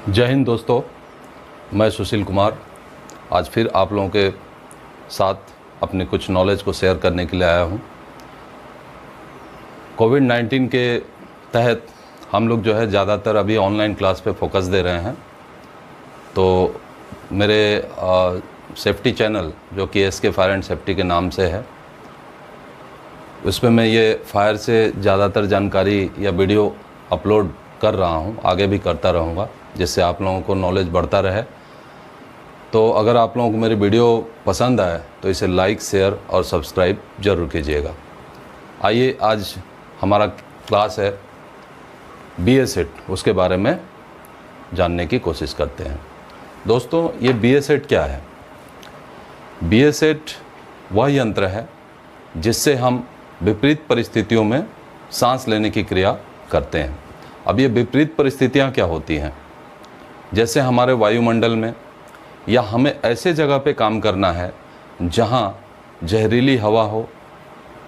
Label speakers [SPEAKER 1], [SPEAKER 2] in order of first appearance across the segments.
[SPEAKER 1] जय हिंद दोस्तों, मैं सुशील कुमार आज फिर आप लोगों के साथ अपने कुछ नॉलेज को शेयर करने के लिए आया हूँ। कोविड-19 के तहत हम लोग जो है ज़्यादातर अभी ऑनलाइन क्लास पे फोकस दे रहे हैं। तो मेरे सेफ्टी चैनल जो कि एसके फायर एंड सेफ्टी के नाम से है, उसमें मैं ये फायर से ज़्यादातर जानकारी या वीडियो अपलोड कर रहा हूँ, आगे भी करता रहूँगा, जिससे आप लोगों को नॉलेज बढ़ता रहे। तो अगर आप लोगों को मेरी वीडियो पसंद आए तो इसे लाइक, शेयर और सब्सक्राइब ज़रूर कीजिएगा। आइए, आज हमारा क्लास है BA-सेट, उसके बारे में जानने की कोशिश करते हैं। दोस्तों, ये BA-सेट क्या है? BA-सेट वह यंत्र है जिससे हम विपरीत परिस्थितियों में सांस लेने की क्रिया करते हैं। अब ये विपरीत परिस्थितियाँ क्या होती हैं? जैसे हमारे वायुमंडल में, या हमें ऐसे जगह पे काम करना है जहाँ जहरीली हवा हो,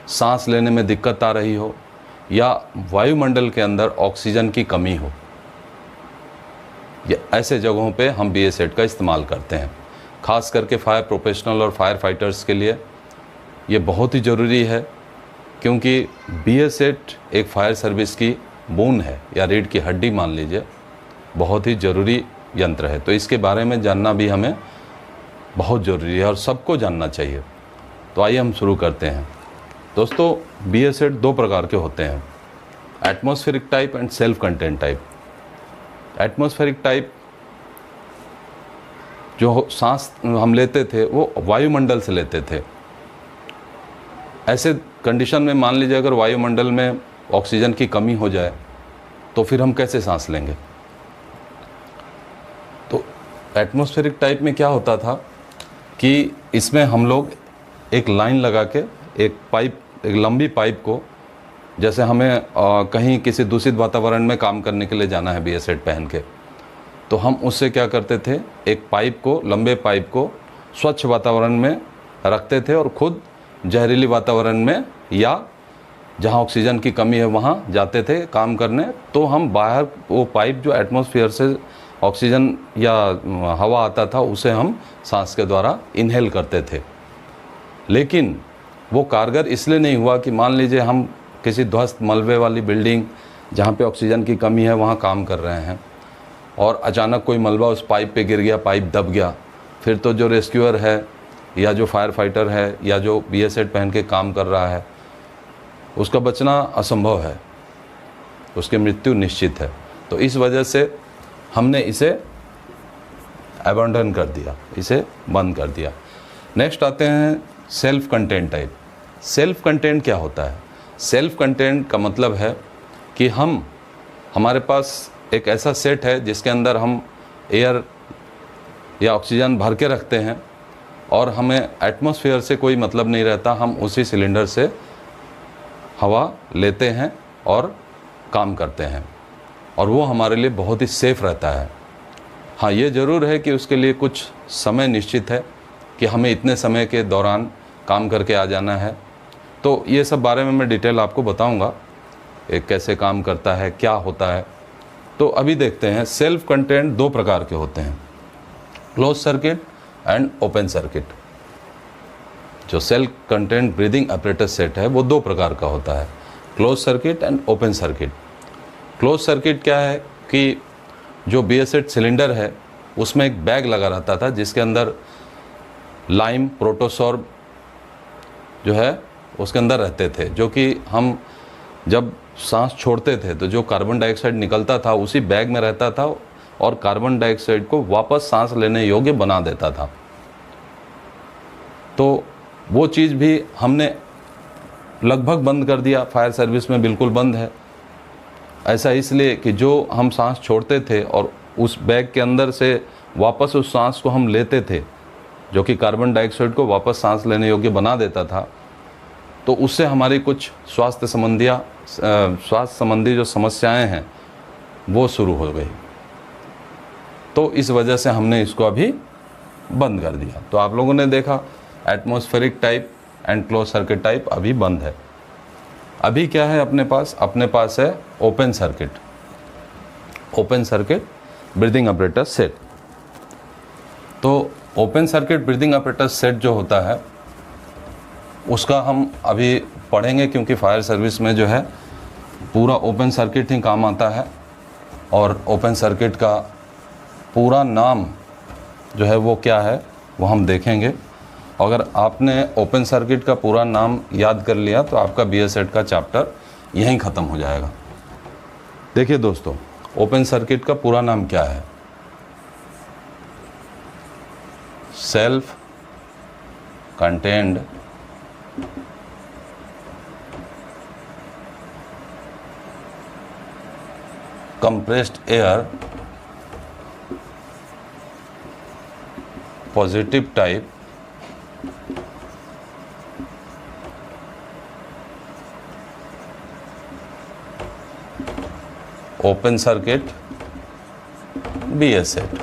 [SPEAKER 1] सांस लेने में दिक्कत आ रही हो, या वायुमंडल के अंदर ऑक्सीजन की कमी हो। ये ऐसे जगहों पे हम BA-सेट का इस्तेमाल करते हैं। ख़ास करके फायर प्रोफेशनल और फायर फाइटर्स के लिए ये बहुत ही ज़रूरी है, क्योंकि BA-सेट एक फायर सर्विस की बून है, या रीढ़ की हड्डी मान लीजिए, बहुत ही ज़रूरी यंत्र है। तो इसके बारे में जानना भी हमें बहुत ज़रूरी है और सबको जानना चाहिए। तो आइए हम शुरू करते हैं। दोस्तों, BA-सेट दो प्रकार के होते हैं, atmospheric type and self content type. Atmospheric type जो सांस हम लेते थे वो वायुमंडल से लेते थे। ऐसे कंडीशन में मान लीजिए अगर वायुमंडल में ऑक्सीजन की कमी हो जाए तो फिर हम कैसे सांस लेंगे? तो एटमॉस्फेरिक टाइप में क्या होता था कि इसमें हम लोग एक लाइन लगा के एक लंबी पाइप को, जैसे हमें कहीं किसी दूषित वातावरण में काम करने के लिए जाना है BA-सेट पहन के, तो हम उससे क्या करते थे, एक पाइप को, लंबे पाइप को स्वच्छ वातावरण में रखते थे और खुद जहरीली वातावरण में या जहाँ ऑक्सीजन की कमी है वहाँ जाते थे काम करने। तो हम बाहर वो पाइप जो एटमॉस्फेयर से ऑक्सीजन या हवा आता था उसे हम सांस के द्वारा इनहेल करते थे। लेकिन वो कारगर इसलिए नहीं हुआ कि मान लीजिए हम किसी ध्वस्त मलबे वाली बिल्डिंग जहाँ पे ऑक्सीजन की कमी है वहाँ काम कर रहे हैं और अचानक कोई मलबा उस पाइप पे गिर गया, पाइप दब गया, फिर तो जो रेस्क्यूअर है या जो फायर फाइटर है या जो BA-सेट पहन के काम कर रहा है उसका बचना असंभव है, उसकी मृत्यु निश्चित है। तो इस वजह से हमने इसे अबैंडन कर दिया, इसे बंद कर दिया। नेक्स्ट आते हैं self content type. Self content क्या होता है? सेल्फ कंटेंट का मतलब है कि हमारे पास एक ऐसा सेट है जिसके अंदर हम एयर या ऑक्सीजन भर के रखते हैं और हमें एटमॉस्फेयर से कोई मतलब नहीं रहता। हम उसी सिलेंडर से हवा लेते हैं और काम करते हैं, और वो हमारे लिए बहुत ही सेफ़ रहता है। हाँ, ये ज़रूर है कि उसके लिए कुछ समय निश्चित है कि हमें इतने समय के दौरान काम करके आ जाना है। तो ये सब बारे में मैं डिटेल आपको बताऊंगा, एक कैसे काम करता है, क्या होता है। तो अभी देखते हैं, सेल्फ कंटेंट दो प्रकार के होते हैं, close circuit and open circuit. जो self content breathing apparatus set है वो दो प्रकार का होता है, close circuit and open circuit. Close circuit क्या है कि जो BA-सेट सिलेंडर है उसमें एक बैग लगा रहता था जिसके अंदर लाइम, प्रोटोसॉर्ब जो है उसके अंदर रहते थे, जो कि हम जब सांस छोड़ते थे तो जो कार्बन डाइऑक्साइड निकलता था उसी बैग में रहता था और कार्बन डाइऑक्साइड को वापस सांस लेने योग्य बना देता था। तो वो चीज़ भी हमने लगभग बंद कर दिया, फायर सर्विस में बिल्कुल बंद है। ऐसा इसलिए कि जो हम सांस छोड़ते थे और उस बैग के अंदर से वापस उस सांस को हम लेते थे, जो कि कार्बन डाइऑक्साइड को वापस सांस लेने योग्य बना देता था, तो उससे हमारी कुछ स्वास्थ्य संबंधी जो समस्याएं हैं वो शुरू हो गई। तो इस वजह से हमने इसको अभी बंद कर दिया। तो आप लोगों ने देखा atmospheric type and close circuit type अभी बंद है। अभी क्या है अपने पास है open circuit. Open circuit breathing apparatus set. तो open circuit breathing apparatus set जो होता है उसका हम अभी पढ़ेंगे, क्योंकि फायर सर्विस में जो है पूरा ओपन सर्किट ही काम आता है। और ओपन सर्किट का पूरा नाम जो है वो क्या है वो हम देखेंगे। अगर आपने ओपन सर्किट का पूरा नाम याद कर लिया तो आपका BS8 का चैप्टर यहीं ख़त्म हो जाएगा। देखिए दोस्तों, ओपन सर्किट का पूरा नाम क्या है? Self contained compressed air positive type open circuit BS8।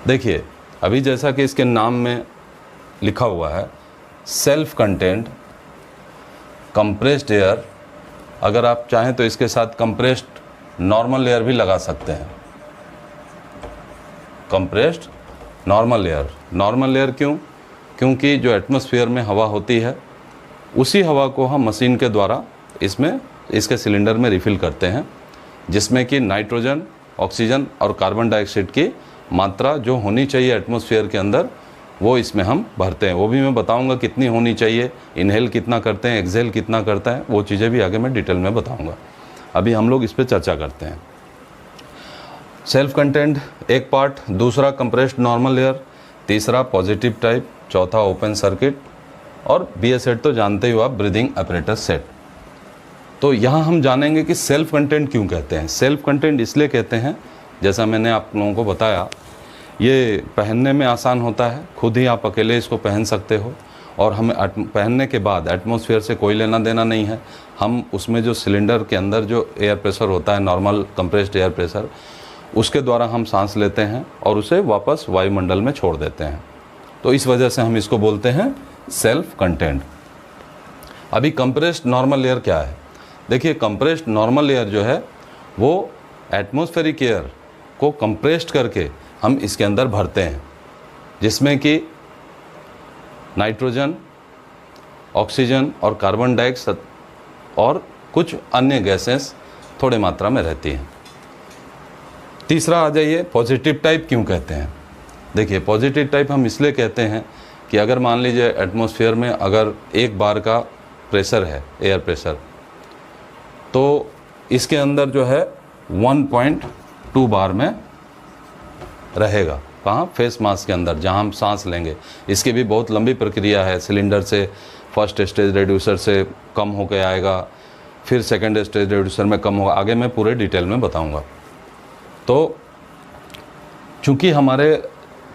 [SPEAKER 1] देखिए अभी जैसा कि इसके नाम में लिखा हुआ है सेल्फ कंटेंट कंप्रेस्ड एयर, अगर आप चाहें तो इसके साथ कंप्रेस्ड नॉर्मल एयर भी लगा सकते हैं। Compressed normal air, normal air क्यों? क्योंकि जो एटमॉस्फेयर में हवा होती है उसी हवा को हम मशीन के द्वारा इसके सिलेंडर में रिफ़िल करते हैं, जिसमें कि नाइट्रोजन, ऑक्सीजन और कार्बन डाइऑक्साइड की मात्रा जो होनी चाहिए एटमॉस्फेयर के अंदर वो इसमें हम भरते हैं। वो भी मैं बताऊंगा कितनी होनी चाहिए, इनहेल कितना करते हैं, एक्सहेल कितना करता है, वो चीज़ें भी आगे मैं डिटेल में बताऊंगा। अभी हम लोग इस पर चर्चा करते हैं। सेल्फ कंटेंट एक पार्ट, दूसरा कंप्रेस्ड नॉर्मल एयर, तीसरा पॉजिटिव टाइप, चौथा ओपन सर्किट और BS8 तो जानते ही हो आप, ब्रीदिंग apparatus सेट। तो यहाँ हम जानेंगे कि सेल्फ कंटेंट क्यों कहते हैं। सेल्फ कंटेंट इसलिए कहते हैं, जैसा मैंने आप लोगों को बताया, ये पहनने में आसान होता है, खुद ही आप अकेले इसको पहन सकते हो और हमें पहनने के बाद एटमॉस्फेयर से कोई लेना देना नहीं है। हम उसमें जो सिलेंडर के अंदर जो एयर प्रेशर होता है, नॉर्मल कंप्रेस्ड एयर प्रेशर, उसके द्वारा हम सांस लेते हैं और उसे वापस वायुमंडल में छोड़ देते हैं। तो इस वजह से हम इसको बोलते हैं सेल्फ कंटेंट। अभी कंप्रेस्ड नॉर्मल एयर क्या है? देखिए कंप्रेस्ड नॉर्मल एयर जो है वो एटमॉस्फेरिक एयर को कंप्रेस्ड करके हम इसके अंदर भरते हैं, जिसमें कि नाइट्रोजन, ऑक्सीजन और कार्बन डाइऑक्साइड और कुछ अन्य गैसेस थोड़े मात्रा में रहती हैं। तीसरा आ जाइए, पॉजिटिव टाइप क्यों कहते हैं? देखिए पॉजिटिव टाइप हम इसलिए कहते हैं कि अगर मान लीजिए एटमॉस्फेयर में अगर एक बार का प्रेशर है, एयर प्रेशर, तो इसके अंदर जो है 1.2 बार में रहेगा। कहाँ? फेस मास्क के अंदर, जहाँ हम सांस लेंगे। इसकी भी बहुत लंबी प्रक्रिया है, सिलेंडर से फर्स्ट स्टेज रेड्यूसर से कम होकर आएगा, फिर सेकंड स्टेज रेड्यूसर में कम होगा, आगे मैं पूरे डिटेल में बताऊंगा। तो चूँकि हमारे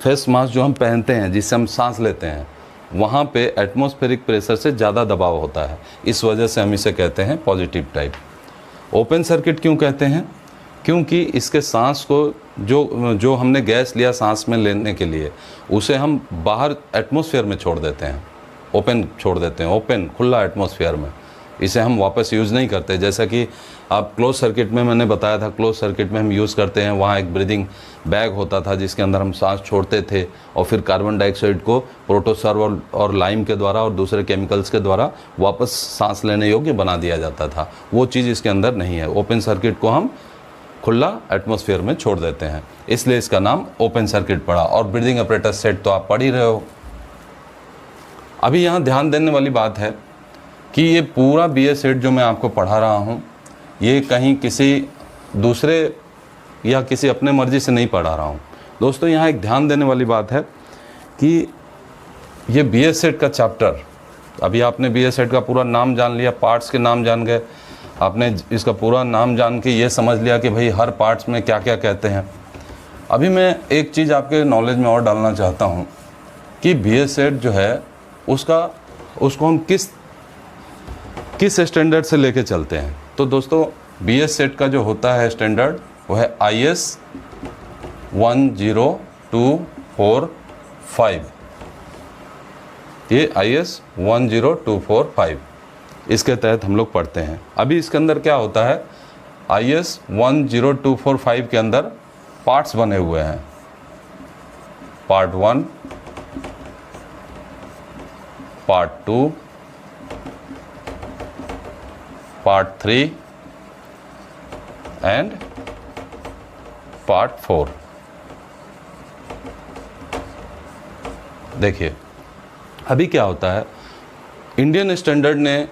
[SPEAKER 1] फेस मास्क जो हम पहनते हैं, जिससे हम सांस लेते हैं, वहाँ पे एटमॉस्फेरिक प्रेशर से ज़्यादा दबाव होता है, इस वजह से हम इसे कहते हैं पॉजिटिव टाइप। ओपन सर्किट क्यों कहते हैं? क्योंकि इसके सांस को जो हमने गैस लिया सांस में लेने के लिए, उसे हम बाहर एटमॉस्फेयर में छोड़ देते हैं, ओपन छोड़ देते हैं, ओपन खुला एटमॉस्फेयर में। इसे हम वापस यूज़ नहीं करते। जैसा कि आप क्लोज सर्किट में मैंने बताया था, क्लोज सर्किट में हम यूज़ करते हैं, वहाँ एक ब्रीदिंग बैग होता था जिसके अंदर हम सांस छोड़ते थे और फिर कार्बन डाइऑक्साइड को प्रोटोसर्व और लाइम के द्वारा और दूसरे केमिकल्स के द्वारा वापस सांस लेने योग्य बना दिया जाता था। वो चीज़ इसके अंदर नहीं है। ओपन सर्किट को हम खुला एटमॉस्फेयर में छोड़ देते हैं, इसलिए इसका नाम ओपन सर्किट पड़ा। और ब्रीदिंग apparatus सेट तो आप पढ़ ही रहे हो। अभी यहाँ ध्यान देने वाली बात है कि ये पूरा BS8 जो मैं आपको पढ़ा रहा हूँ, ये कहीं किसी दूसरे या किसी अपने मर्जी से नहीं पढ़ा रहा हूँ। दोस्तों यहाँ एक ध्यान देने वाली बात है कि ये BS8 का चैप्टर, अभी आपने BS8 का पूरा नाम जान लिया, पार्ट्स के नाम जान गए, आपने इसका पूरा नाम जान के ये समझ लिया कि भाई हर पार्ट्स में क्या क्या कहते हैं। अभी मैं एक चीज़ आपके नॉलेज में और डालना चाहता हूँ कि BS8 जो है उसको हम किस स्टैंडर्ड से लेके चलते हैं। तो दोस्तों BS8 का जो होता है स्टैंडर्ड वो है IS 10245। ये IS 10245 इसके तहत हम लोग पढ़ते हैं। अभी इसके अंदर क्या होता है IS 10245 के अंदर पार्ट्स बने हुए हैं। Part 1, part 2, part 3 and part 4। देखिए अभी क्या होता है, इंडियन स्टैंडर्ड ने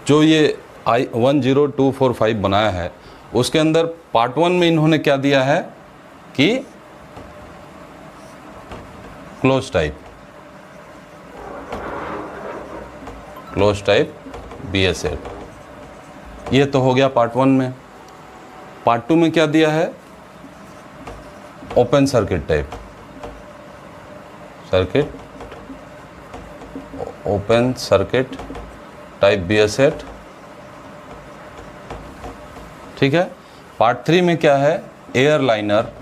[SPEAKER 1] जो ये I10245 बनाया है उसके अंदर पार्ट 1 में इन्होंने क्या दिया है कि क्लोज टाइप BS8, ये तो हो गया पार्ट 1 में। पार्ट 2 में क्या दिया है, ओपन सर्किट टाइप BS8, ठीक है। पार्ट 3 में क्या है, एयरलाइनर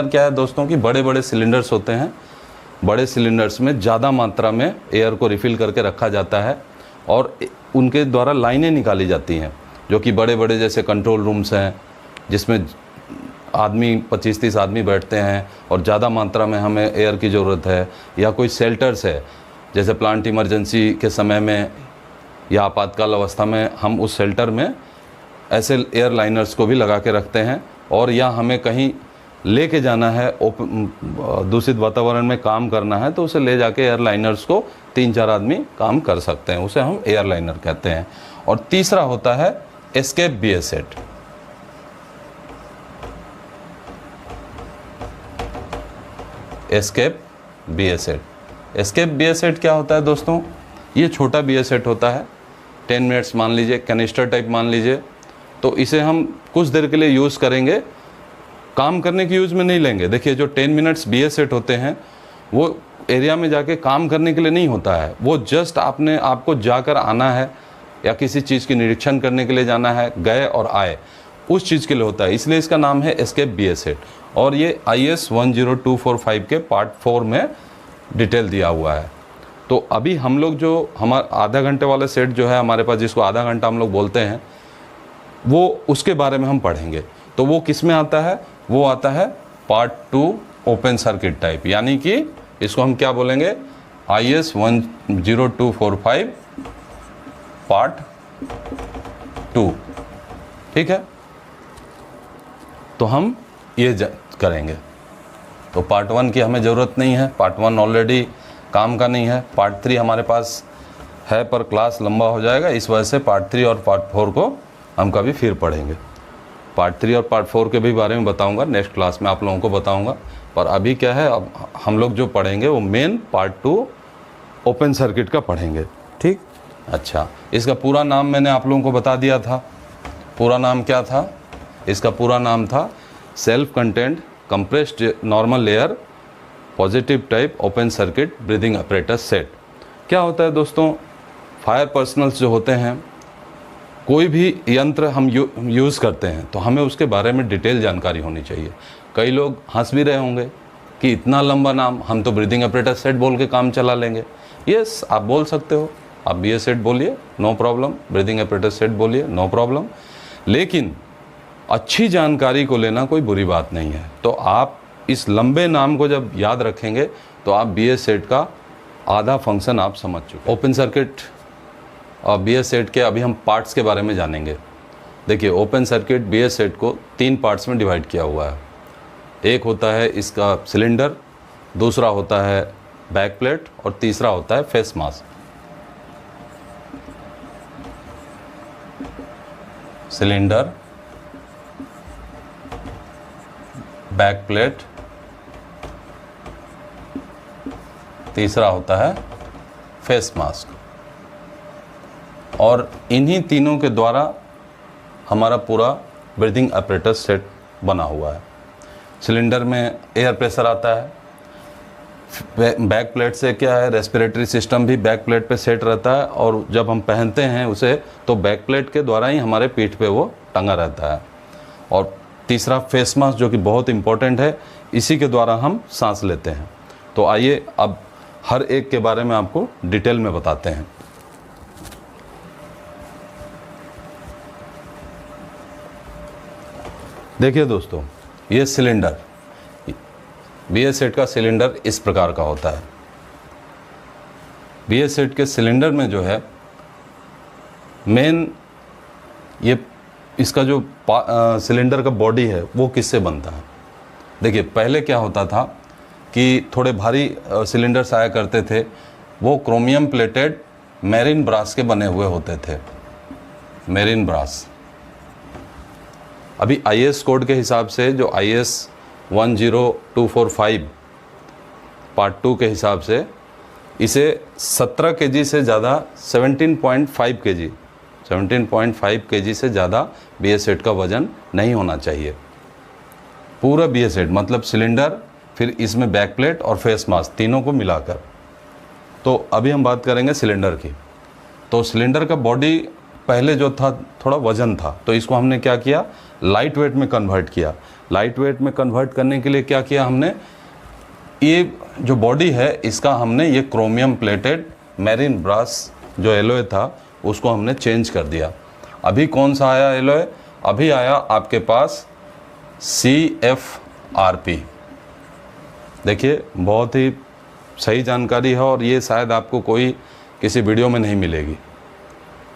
[SPEAKER 1] क्या है दोस्तों की बड़े बड़े सिलेंडर्स होते हैं, बड़े सिलेंडर्स में ज़्यादा मात्रा में एयर को रिफ़िल करके रखा जाता है और उनके द्वारा लाइनें निकाली जाती हैं, जो कि बड़े बड़े जैसे कंट्रोल रूम्स हैं जिसमें आदमी 25-30 आदमी बैठते हैं और ज़्यादा मात्रा में हमें एयर की ज़रूरत है, या कोई शेल्टर्स है जैसे प्लांट इमरजेंसी के समय में या आपातकाल अवस्था में हम उस शेल्टर में ऐसे एयरलाइनर्स को भी लगा के रखते हैं। और या हमें कहीं लेके जाना है, दूषित वातावरण में काम करना है, तो उसे ले जाके एयरलाइनर्स को 3-4 आदमी काम कर सकते हैं, उसे हम एयरलाइनर कहते हैं। और तीसरा होता है एस्केप BS8। एस्केप BS8 क्या होता है दोस्तों, ये छोटा BS8 होता है, 10 मिनट्स मान लीजिए, कैनिस्टर टाइप मान लीजिए। तो इसे हम कुछ देर के लिए यूज़ करेंगे, काम करने की यूज़ में नहीं लेंगे। देखिए जो 10 मिनट्स BS8 होते हैं वो एरिया में जाके काम करने के लिए नहीं होता है, वो जस्ट आपको जाकर आना है या किसी चीज़ की निरीक्षण करने के लिए जाना है, गए और आए, उस चीज़ के लिए होता है। इसलिए इसका नाम है एस्केप BS8 और ये IS 10245 के पार्ट 4 में डिटेल दिया हुआ है। तो अभी हम लोग जो हमारा आधा घंटे वाला सेट जो है हमारे पास, जिसको आधा घंटा हम लोग बोलते हैं, वो उसके बारे में हम पढ़ेंगे। तो वो किस में आता है, वो आता है पार्ट 2 ओपन सर्किट टाइप, यानी कि इसको हम क्या बोलेंगे, IS 10245 पार्ट 2, ठीक है। तो हम ये करेंगे। तो पार्ट 1 की हमें ज़रूरत नहीं है, पार्ट 1 ऑलरेडी काम का नहीं है। पार्ट 3 हमारे पास है पर क्लास लंबा हो जाएगा, इस वजह से पार्ट 3 और पार्ट 4 को हम कभी फिर पढ़ेंगे। पार्ट 3 और पार्ट 4 के भी बारे में बताऊंगा, नेक्स्ट क्लास में आप लोगों को बताऊंगा। पर अभी क्या है, अब हम लोग जो पढ़ेंगे वो मेन पार्ट 2 ओपन सर्किट का पढ़ेंगे, ठीक। अच्छा, इसका पूरा नाम मैंने आप लोगों को बता दिया था। पूरा नाम क्या था, इसका पूरा नाम था self content compressed normal layer positive type open circuit breathing apparatus set. क्या होता है दोस्तों, फायर पर्सनल्स जो होते हैं, कोई भी यंत्र हम यूज़ करते हैं तो हमें उसके बारे में डिटेल जानकारी होनी चाहिए। कई लोग हंस भी रहे होंगे कि इतना लंबा नाम, हम तो ब्रीदिंग अपरेटस सेट बोल के काम चला लेंगे। यस, आप बोल सकते हो, आप BS8 बोलिए, no problem, breathing apparatus set बोलिए, नो प्रॉब्लम। लेकिन अच्छी जानकारी को लेना कोई बुरी बात नहीं है। तो आप इस लंबे नाम को जब याद रखेंगे तो आप BS8 का आधा फंक्शन आप समझ चुके। ओपन सर्किट और BS8 के अभी हम पार्ट्स के बारे में जानेंगे। देखिए, ओपन सर्किट BS8 को 3 पार्ट्स में डिवाइड किया हुआ है। एक होता है इसका सिलेंडर, दूसरा होता है बैक प्लेट और तीसरा होता है face mask. Cylinder, back plate, तीसरा होता है फेस मास्क। और इन्हीं तीनों के द्वारा हमारा पूरा ब्रीदिंग अपरेटस सेट बना हुआ है। सिलेंडर में एयर प्रेशर आता है, बैक प्लेट से क्या है, रेस्पिरेटरी सिस्टम भी बैक प्लेट पे सेट रहता है, और जब हम पहनते हैं उसे तो बैक प्लेट के द्वारा ही हमारे पीठ पे वो टंगा रहता है। और तीसरा फेस मास्क, जो कि बहुत इम्पोर्टेंट है, इसी के द्वारा हम सांस लेते हैं। तो आइए अब हर एक के बारे में आपको डिटेल में बताते हैं। देखिए दोस्तों, ये सिलेंडर BS सेट का सिलेंडर इस प्रकार का होता है। BS सेट के सिलेंडर में जो है मेन ये इसका जो सिलेंडर का बॉडी है वो किससे बनता है। देखिए पहले क्या होता था कि थोड़े भारी सिलेंडर्स आया करते थे, वो क्रोमियम प्लेटेड मेरिन ब्रास के बने हुए होते थे, मेरिन ब्रास। अभी IS कोड के हिसाब से जो IS 10245 पार्ट 2 के हिसाब से इसे 17 kg से ज़्यादा 17.5 kg से ज़्यादा BS सेट का वज़न नहीं होना चाहिए। पूरा BS सेट मतलब सिलेंडर, फिर इसमें बैक प्लेट और फेस मास्क तीनों को मिलाकर। तो अभी हम बात करेंगे सिलेंडर की। तो सिलेंडर का बॉडी पहले जो था थोड़ा वज़न था, तो इसको हमने क्या किया, लाइट वेट में कन्वर्ट किया। लाइट वेट में कन्वर्ट करने के लिए क्या किया हमने, ये जो बॉडी है इसका हमने ये क्रोमियम प्लेटेड मेरिन ब्रास जो एलॉय था उसको हमने चेंज कर दिया। अभी कौन सा आया एलॉय, अभी आया आपके पास CFRP। देखिए बहुत ही सही जानकारी है और ये शायद आपको कोई किसी वीडियो में नहीं मिलेगी।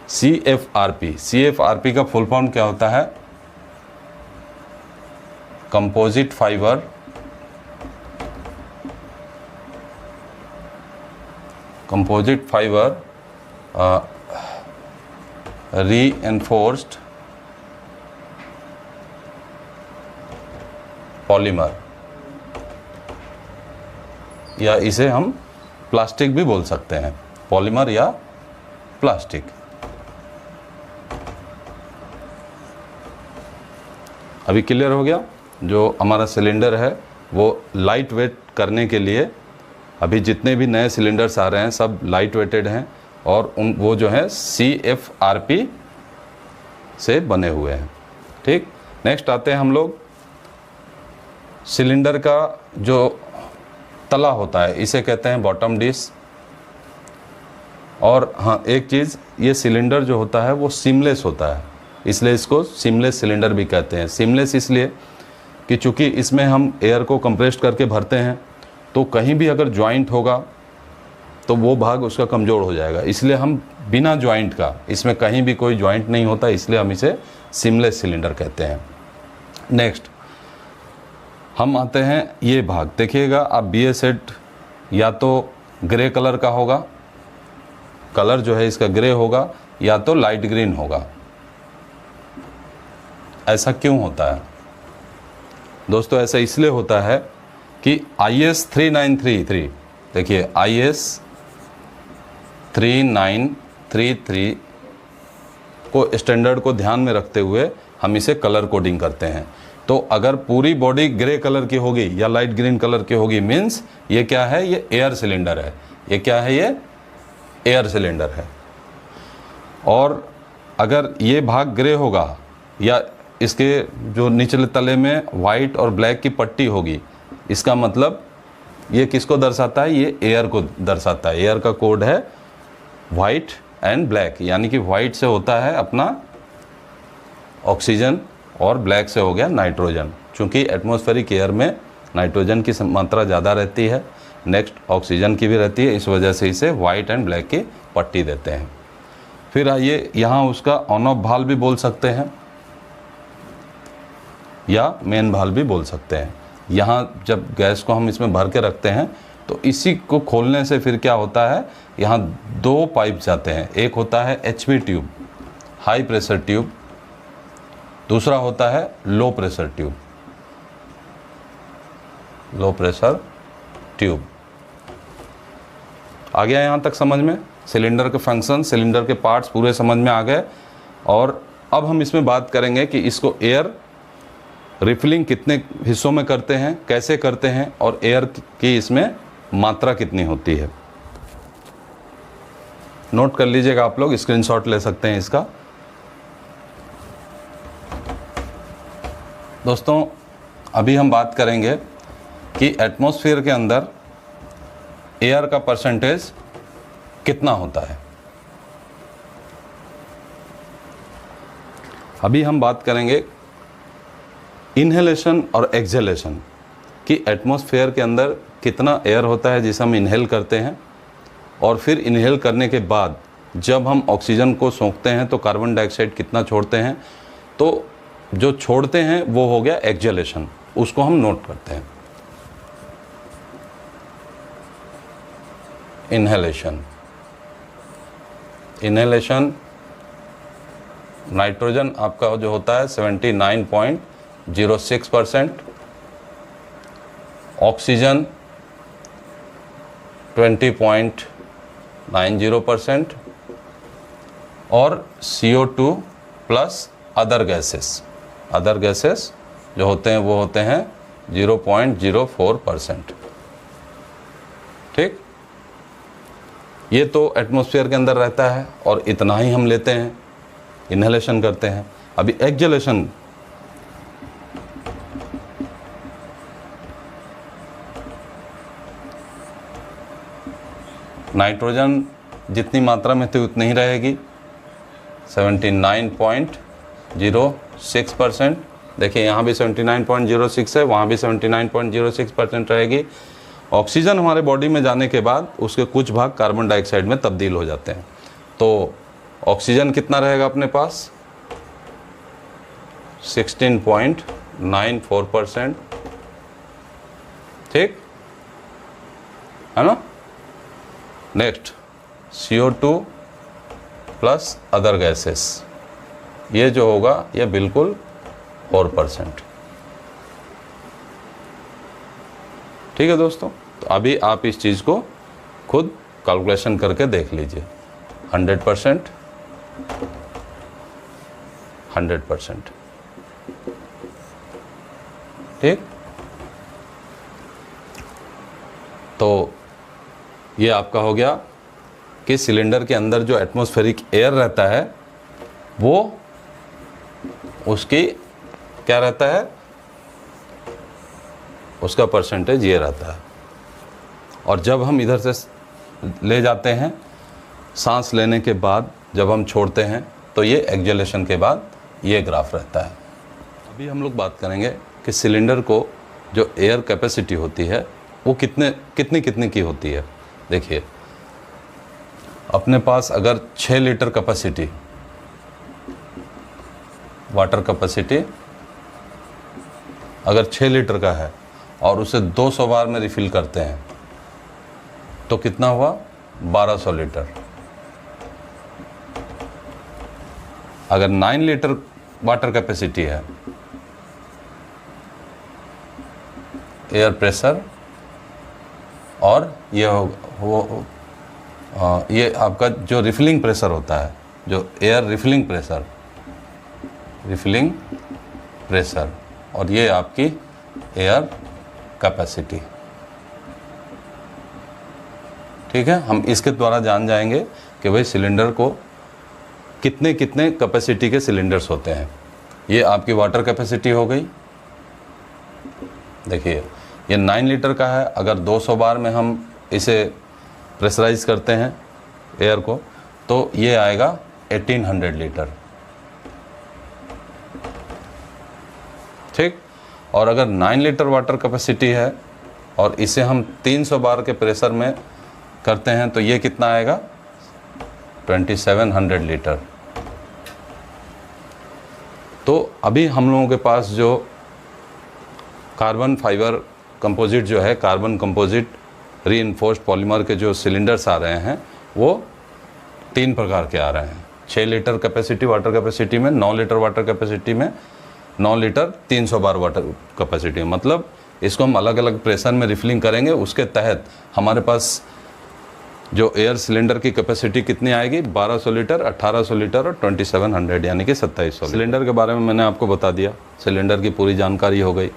[SPEAKER 1] CFRP का फुल फॉर्म क्या होता है, कंपोजिट फाइबर रीएनफोर्स्ड पॉलीमर, या इसे हम प्लास्टिक भी बोल सकते हैं, पॉलीमर या प्लास्टिक। अभी क्लियर हो गया। जो हमारा सिलेंडर है वो लाइट वेट करने के लिए, अभी जितने भी नए सिलेंडर्स आ रहे हैं सब लाइट वेटेड हैं और वो जो है CFRP से बने हुए हैं। ठीक, नेक्स्ट आते हैं हम लोग सिलेंडर का जो तला होता है, इसे कहते हैं बॉटम डिश। और हाँ एक चीज़, ये सिलेंडर जो होता है वो सीमलेस होता है, इसलिए इसको सीमलेस सिलेंडर भी कहते हैं। सीमलेस इसलिए कि चूँकि इसमें हम एयर को कंप्रेस्ड करके भरते हैं, तो कहीं भी अगर जॉइंट होगा तो वो भाग उसका कमज़ोर हो जाएगा, इसलिए हम बिना जॉइंट का, इसमें कहीं भी कोई जॉइंट नहीं होता, इसलिए हम इसे सीमलेस सिलेंडर कहते हैं। नेक्स्ट हम आते हैं ये भाग, देखिएगा आप BS सेट या तो ग्रे कलर का होगा, कलर जो है इसका ग्रे होगा, या तो लाइट ग्रीन होगा। ऐसा क्यों होता है दोस्तों, ऐसा इसलिए होता है कि IS 3933, देखिए IS 3933 को स्टैंडर्ड को ध्यान में रखते हुए हम इसे कलर कोडिंग करते हैं। तो अगर पूरी बॉडी ग्रे कलर की होगी या लाइट ग्रीन कलर की होगी, मीन्स ये क्या है, ये एयर सिलेंडर है। ये क्या है, ये एयर सिलेंडर है। और अगर ये भाग ग्रे होगा या इसके जो निचले तले में वाइट और ब्लैक की पट्टी होगी, इसका मतलब ये किसको दर्शाता है, ये एयर को दर्शाता है। एयर का कोड है वाइट एंड ब्लैक, यानी कि वाइट से होता है अपना ऑक्सीजन और ब्लैक से हो गया नाइट्रोजन। चूँकि एटमॉस्फेरिक एयर में नाइट्रोजन की मात्रा ज़्यादा रहती है, नेक्स्ट ऑक्सीजन की भी रहती है, इस वजह से इसे वाइट एंड ब्लैक की पट्टी देते हैं। फिर आइए यहाँ उसका ऑन ऑफ भाल भी बोल सकते हैं या मेन भाल भी बोल सकते हैं। यहाँ जब गैस को हम इसमें भर के रखते हैं तो इसी को खोलने से फिर क्या होता है, यहाँ दो पाइप जाते हैं। एक होता है HV tube, high pressure tube, दूसरा होता है low pressure tube, low pressure tube. आ गया यहाँ तक समझ में, सिलेंडर के फंक्शन, सिलेंडर के पार्ट्स पूरे समझ में आ गए। और अब हम इसमें बात करेंगे कि इसको एयर रिफिलिंग कितने हिस्सों में करते हैं, कैसे करते हैं, और एयर की इसमें मात्रा कितनी होती है। नोट कर लीजिएगा, आप लोग स्क्रीनशॉट ले सकते हैं इसका। दोस्तों अभी हम बात करेंगे कि एटमॉस्फेयर के अंदर एयर का परसेंटेज कितना होता है। अभी हम बात करेंगे इन्हेलेशन और एक्सहेलेशन कि एटमॉस्फेयर के अंदर कितना एयर होता है जिसे हम इन्हेल करते हैं, और फिर इन्हेल करने के बाद जब हम ऑक्सीजन को सोखते हैं तो कार्बन डाइऑक्साइड कितना छोड़ते हैं। तो जो छोड़ते हैं वो हो गया एक्सहेलेशन, उसको हम नोट करते हैं। इन्हेलेशन, इन्हेलेशन नाइट्रोजन आपका जो होता है 79.06%, ऑक्सीजन 20.90% और CO2 प्लस अदर गैसेस जो होते हैं वो होते हैं 0.04%। ठीक, ये तो एटमॉस्फेयर के अंदर रहता है और इतना ही हम लेते हैं, इन्हेलेशन करते हैं। अभी एक्सहेलेशन, नाइट्रोजन जितनी मात्रा में थी उतनी ही रहेगी 79.06%। देखिए यहाँ भी 79.06 है, वहाँ भी 79.06% रहेगी। ऑक्सीजन हमारे बॉडी में जाने के बाद उसके कुछ भाग कार्बन डाइऑक्साइड में तब्दील हो जाते हैं। तो ऑक्सीजन कितना रहेगा अपने पास 16.94%। ठीक है ना। Next CO2 plus other gases, ये जो होगा ये बिल्कुल 4%। ठीक है दोस्तों, तो अभी आप इस चीज़ को खुद कैलकुलेशन करके देख लीजिए। 100%, 100%। ठीक, तो ये आपका हो गया कि सिलेंडर के अंदर जो एटमॉस्फेरिक एयर रहता है वो उसकी क्या रहता है, उसका परसेंटेज ये रहता है। और जब हम इधर से ले जाते हैं, सांस लेने के बाद जब हम छोड़ते हैं तो ये एक्सहेलेशन के बाद ये ग्राफ रहता है। अभी हम लोग बात करेंगे कि सिलेंडर को जो एयर कैपेसिटी होती है वो कितनी की होती है। देखिए अपने पास अगर 6 लीटर कैपेसिटी, वाटर कैपेसिटी अगर 6 लीटर का है और उसे 200 बार में रिफ़िल करते हैं तो कितना हुआ 1200 लीटर। अगर 9 लीटर वाटर कैपेसिटी है, एयर प्रेशर, और ये आपका जो रिफिलिंग प्रेशर होता है, जो एयर रिफिलिंग प्रेशर, और ये आपकी एयर कैपेसिटी। ठीक है, हम इसके द्वारा जान जाएंगे कि भाई सिलेंडर को कितने कैपेसिटी के सिलेंडर्स होते हैं। ये आपकी वाटर कैपेसिटी हो गई। देखिए ये 9 लीटर का है, अगर 200 बार में हम इसे प्रेशराइज करते हैं एयर को तो ये आएगा 1800 लीटर। ठीक, और अगर 9 लीटर वाटर कैपेसिटी है और इसे हम 300 बार के प्रेशर में करते हैं तो ये कितना आएगा 2700 लीटर। तो अभी हम लोगों के पास जो कार्बन फाइबर कंपोजिट जो है, कार्बन कंपोजिट रीइंफोर्स्ड पॉलीमर के जो सिलेंडर्स आ रहे हैं वो 3 प्रकार के आ रहे हैं। 6 लीटर कैपेसिटी वाटर कैपेसिटी में, 9 लीटर वाटर कैपेसिटी में, 9 लीटर 300 बार वाटर कैपेसिटी में। मतलब इसको हम अलग अलग प्रेशर में रिफिलिंग करेंगे, उसके तहत हमारे पास जो एयर सिलेंडर की कैपेसिटी कितनी आएगी 1200 लीटर, 1800 लीटर और 2700 यानी कि 2700। सिलेंडर के बारे में मैंने आपको बता दिया, सिलेंडर की पूरी जानकारी हो गई।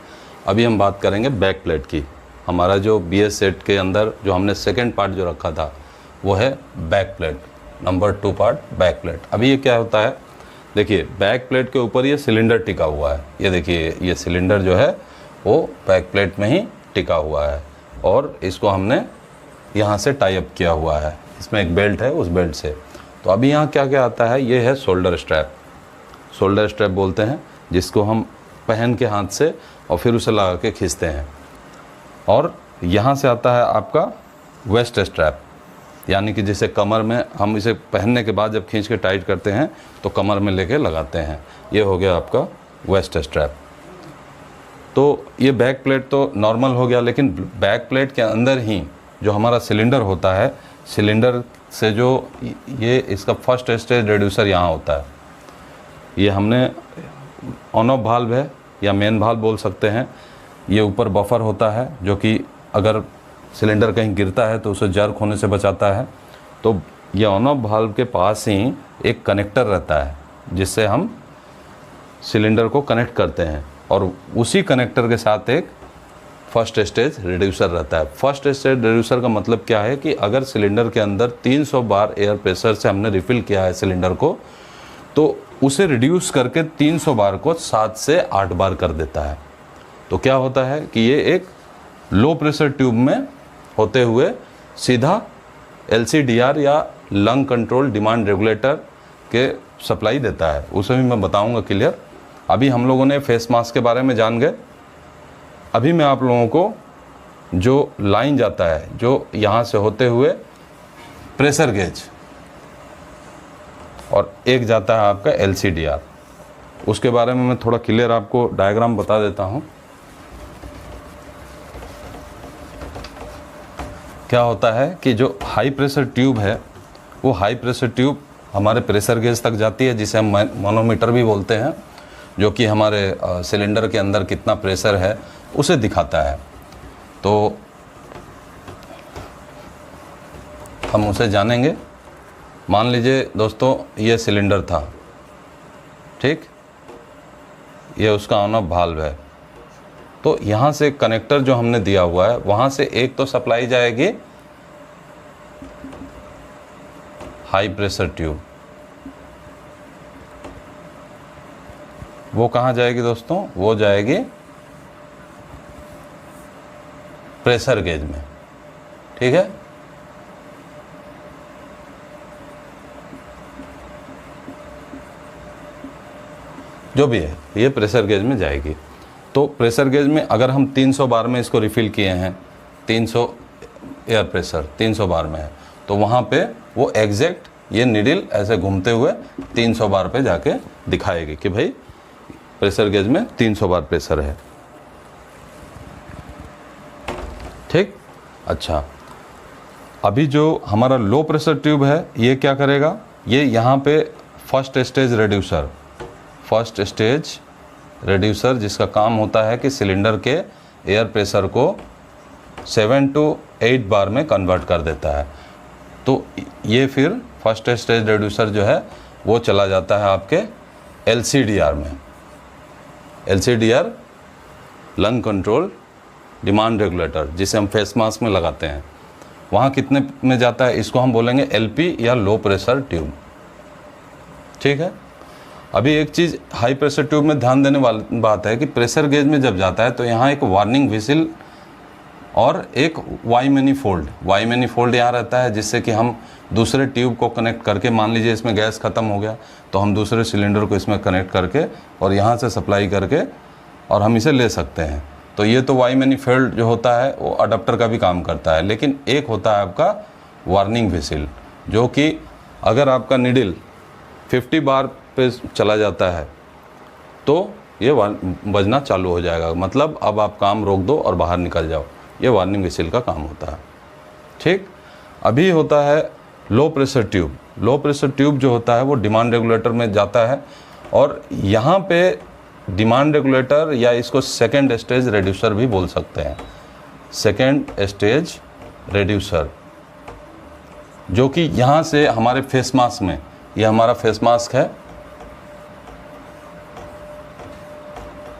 [SPEAKER 1] अभी हम बात करेंगे बैक प्लेट की। हमारा जो BS सेट के अंदर जो हमने सेकंड पार्ट जो रखा था वो है back plate, number 2 part back plate. अभी ये क्या होता है, देखिए बैक प्लेट के ऊपर ये सिलेंडर टिका हुआ है। ये देखिए ये सिलेंडर जो है वो बैक प्लेट में ही टिका हुआ है और इसको हमने यहाँ से टाई अप किया हुआ है। इसमें एक बेल्ट है, उस बेल्ट से। तो अभी यहाँ क्या क्या आता है, ये है शोल्डर स्ट्रैप। शोल्डर स्ट्रैप बोलते हैं जिसको हम पहन के हाथ से और फिर उसे लगा के खींचते हैं। और यहाँ से आता है आपका वेस्ट स्ट्रैप, यानी कि जैसे कमर में हम इसे पहनने के बाद जब खींच के टाइट करते हैं तो कमर में लेके लगाते हैं। ये हो गया आपका वेस्ट स्ट्रैप। तो ये बैक प्लेट तो नॉर्मल हो गया, लेकिन बैक प्लेट के अंदर ही जो हमारा सिलेंडर होता है, सिलेंडर से जो ये इसका फर्स्ट स्टेज रिड्यूसर यहाँ होता है। ये हमने ऑन ऑफ वाल्व है या मेन वाल्व बोल सकते हैं। ये ऊपर बफर होता है जो कि अगर सिलेंडर कहीं गिरता है तो उसे जर्क होने से बचाता है। तो ये ऑन ऑफ वाल्व के पास ही एक कनेक्टर रहता है जिससे हम सिलेंडर को कनेक्ट करते हैं, और उसी कनेक्टर के साथ एक फर्स्ट स्टेज रिड्यूसर रहता है। फर्स्ट स्टेज रिड्यूसर का मतलब क्या है कि अगर सिलेंडर के अंदर 300 बार एयर प्रेशर से हमने रिफ़िल किया है सिलेंडर को, तो उसे रिड्यूस करके 300 बार को 7 से 8 बार कर देता है। तो क्या होता है कि ये एक लो प्रेशर ट्यूब में होते हुए सीधा LCDR या लंग कंट्रोल डिमांड रेगुलेटर के सप्लाई देता है। उसे भी मैं बताऊंगा क्लियर। अभी हम लोगों ने फेस मास्क के बारे में जान गए। अभी मैं आप लोगों को जो लाइन जाता है जो यहाँ से होते हुए प्रेशर गेज, और एक जाता है आपका LCDR, उसके बारे में मैं थोड़ा क्लियर आपको डायग्राम बता देता हूँ। क्या होता है कि जो हाई प्रेशर ट्यूब है, वो हाई प्रेशर ट्यूब हमारे प्रेशर गेज तक जाती है, जिसे हम मैनोमीटर भी बोलते हैं, जो कि हमारे सिलेंडर के अंदर कितना प्रेशर है उसे दिखाता है। तो हम उसे जानेंगे। मान लीजिए दोस्तों ये सिलेंडर था, ठीक, ये उसका ऑन ऑफ वाल्व है। तो यहाँ से कनेक्टर जो हमने दिया हुआ है, वहाँ से एक तो सप्लाई जाएगी हाई प्रेशर ट्यूब। वो कहाँ जाएगी दोस्तों? वो जाएगी प्रेशर गेज में, ठीक है। जो भी है ये प्रेशर गेज में जाएगी। तो प्रेशर गेज में अगर हम 300 बार में इसको रिफ़िल किए हैं, 300 एयर प्रेशर 300 बार में है, तो वहाँ पे वो एग्जैक्ट ये नीडल ऐसे घूमते हुए 300 बार पे जाके दिखाएगी कि भाई प्रेशर गेज में 300 बार प्रेशर है, ठीक। अच्छा, अभी जो हमारा लो प्रेशर ट्यूब है ये क्या करेगा? ये यहाँ पे फर्स्ट स्टेज रिड्यूसर जिसका काम होता है कि सिलेंडर के एयर प्रेशर को 7 to 8 बार में कन्वर्ट कर देता है। तो ये फिर फर्स्ट स्टेज रिड्यूसर जो है वो चला जाता है आपके LCDR में। LCDR lung control demand regulator, जिसे हम फेस मास्क में लगाते हैं, वहाँ कितने में जाता है? इसको हम बोलेंगे LP या लो प्रेशर ट्यूब, ठीक है। अभी एक चीज़ हाई प्रेशर ट्यूब में ध्यान देने वाली बात है कि प्रेशर गेज में जब जाता है तो यहाँ एक वार्निंग व्हिसिल और एक वाई मैनीफोल्ड यहाँ रहता है, जिससे कि हम दूसरे ट्यूब को कनेक्ट करके, मान लीजिए इसमें गैस ख़त्म हो गया तो हम दूसरे सिलेंडर को इसमें कनेक्ट करके और यहाँ से सप्लाई करके और हम इसे ले सकते हैं। तो ये तो वाई मैनीफोल्ड जो होता है वो अडाप्टर का भी काम करता है, लेकिन एक होता है आपका वार्निंग व्हिसिल, जो कि अगर आपका नीडल 50 बार पे चला जाता है तो ये बजना चालू हो जाएगा, मतलब अब आप काम रोक दो और बाहर निकल जाओ। ये वार्निंग व्हिसिल का काम होता है, ठीक। अभी होता है लो प्रेशर ट्यूब जो होता है वो डिमांड रेगुलेटर में जाता है, और यहाँ पे डिमांड रेगुलेटर या इसको सेकेंड स्टेज रिड्यूसर भी बोल सकते हैं। सेकेंड स्टेज रिड्यूसर जो कि यहाँ से हमारे फेस मास्क में, ये हमारा फेस मास्क है,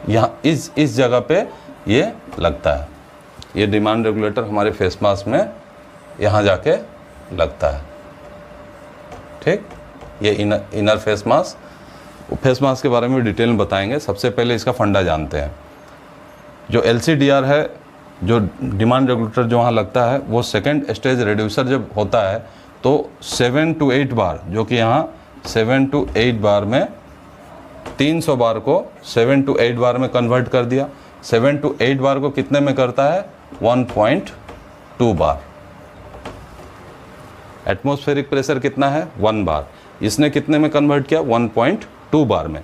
[SPEAKER 1] यहाँ इस जगह पे ये लगता है। ये डिमांड रेगुलेटर हमारे फेस मास्क में यहाँ जाके लगता है, ठीक। ये इनर फेस मास्क के बारे में डिटेल में बताएंगे। सबसे पहले इसका फंडा जानते हैं। जो LCDR है, जो डिमांड रेगुलेटर जो वहाँ लगता है, वो सेकेंड स्टेज रिड्यूसर जब होता है तो 7 to 8 बार, जो कि यहाँ 7 to 8 बार में 300 बार को 7 to 8 बार में कन्वर्ट कर दिया। 7 to 8 बार को कितने में करता है? 1.2 बार। एटमॉस्फेरिक प्रेशर कितना है? 1 बार। इसने कितने में कन्वर्ट किया? 1.2 बार में।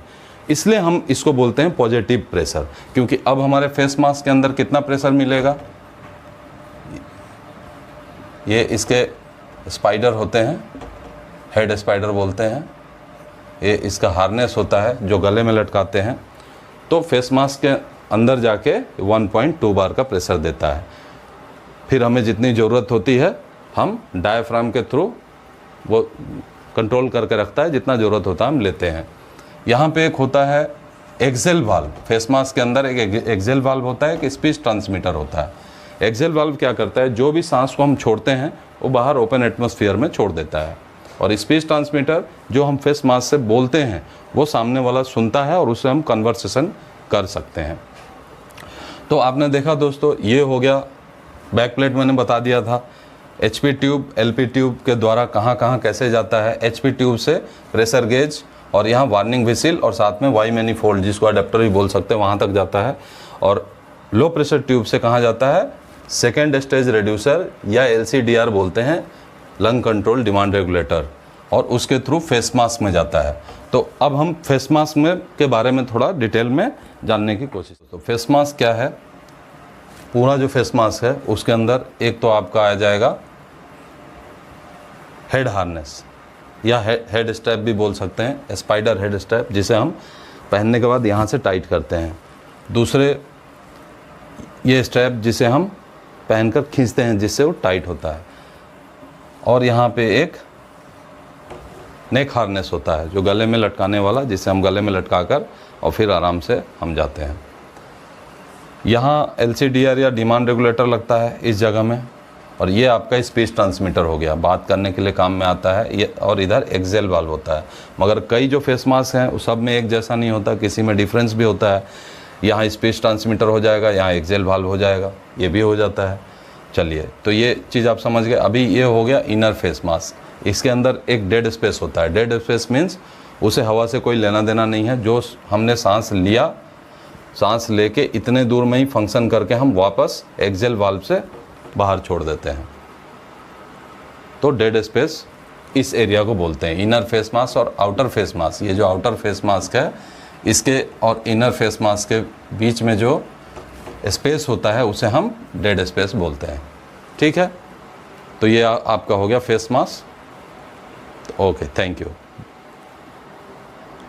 [SPEAKER 1] इसलिए हम इसको बोलते हैं पॉजिटिव प्रेशर, क्योंकि अब हमारे फेस मास्क के अंदर कितना प्रेशर मिलेगा? ये इसके स्पाइडर होते हैं, हेड स्पाइडर बोलते हैं। ये इसका हार्नेस होता है जो गले में लटकाते हैं। तो फेस मास्क के अंदर जाके 1.2 बार का प्रेशर देता है। फिर हमें जितनी ज़रूरत होती है हम डायफ्राम के थ्रू वो कंट्रोल करके रखता है, जितना ज़रूरत होता है हम लेते हैं। यहाँ पे एक होता है एक्सेल वाल्व। फेस मास्क के अंदर एक एक्सेल वाल्व होता है, एक स्पीच ट्रांसमीटर होता है। एक्सेल वाल्व क्या करता है? जो भी सांस को हम छोड़ते हैं वो बाहर ओपन एटमॉस्फेयर में छोड़ देता है। और स्पीच ट्रांसमीटर जो हम फेस मास्क से बोलते हैं वो सामने वाला सुनता है और उससे हम कन्वर्सेशन कर सकते हैं। तो आपने देखा दोस्तों, ये हो गया बैक प्लेट, मैंने बता दिया था। HP ट्यूब LP ट्यूब के द्वारा कहाँ कहाँ कैसे जाता है। HP ट्यूब से प्रेशर गेज और यहाँ वार्निंग व्हिसिल और साथ में वाई मैनीफोल्ड, जिसको अडेप्टर भी बोल सकते हैं, वहाँ तक जाता है। और लो प्रेशर ट्यूब से कहाँ जाता है? सेकेंड स्टेज रिड्यूसर या LCDR बोलते हैं, लंग कंट्रोल डिमांड रेगुलेटर, और उसके थ्रू फेस मास्क में जाता है। तो अब हम फेस मास्क में के बारे में थोड़ा डिटेल में जानने की कोशिश। तो फेस मास्क क्या है? पूरा जो फेस मास्क है उसके अंदर एक तो आपका आ जाएगा हेड हार्नेस या हेड स्ट्रैप भी बोल सकते हैं, स्पाइडर हेड स्ट्रैप, जिसे हम पहनने के बाद यहाँ से टाइट करते हैं। दूसरे ये स्ट्रैप जिसे हम पहनकर खींचते हैं, जिससे वो टाइट होता है। और यहाँ पे एक नेक हार्नेस होता है जो गले में लटकाने वाला, जिसे हम गले में लटका कर और फिर आराम से हम जाते हैं। यहाँ LCDR या डिमांड रेगुलेटर लगता है इस जगह में, और ये आपका स्पीच ट्रांसमीटर हो गया, बात करने के लिए काम में आता है ये। और इधर एक्सेल वाल्व होता है। मगर कई जो फेस मास्क हैं उस सब में एक जैसा नहीं होता, किसी में डिफरेंस भी होता है। यहाँ स्पीच ट्रांसमीटर हो जाएगा, यहाँ एक्सेल वाल्व हो जाएगा, ये भी हो जाता है। चलिए, तो ये चीज़ आप समझ गए। अभी ये हो गया इनर फेस मास्क। इसके अंदर एक डेड स्पेस होता है। डेड स्पेस मीन्स उसे हवा से कोई लेना देना नहीं है। जो हमने सांस लिया, सांस लेके इतने दूर में ही फंक्शन करके हम वापस एक्सेल वाल्व से बाहर छोड़ देते हैं। तो डेड स्पेस इस एरिया को बोलते हैं। इनर फेस मास्क और आउटर फेस मास्क, ये जो आउटर फेस मास्क है इसके और इनर फेस मास्क के बीच में जो स्पेस होता है उसे हम डेड स्पेस बोलते हैं। ठीक है, तो ये आपका हो गया face mask. Okay, thank you.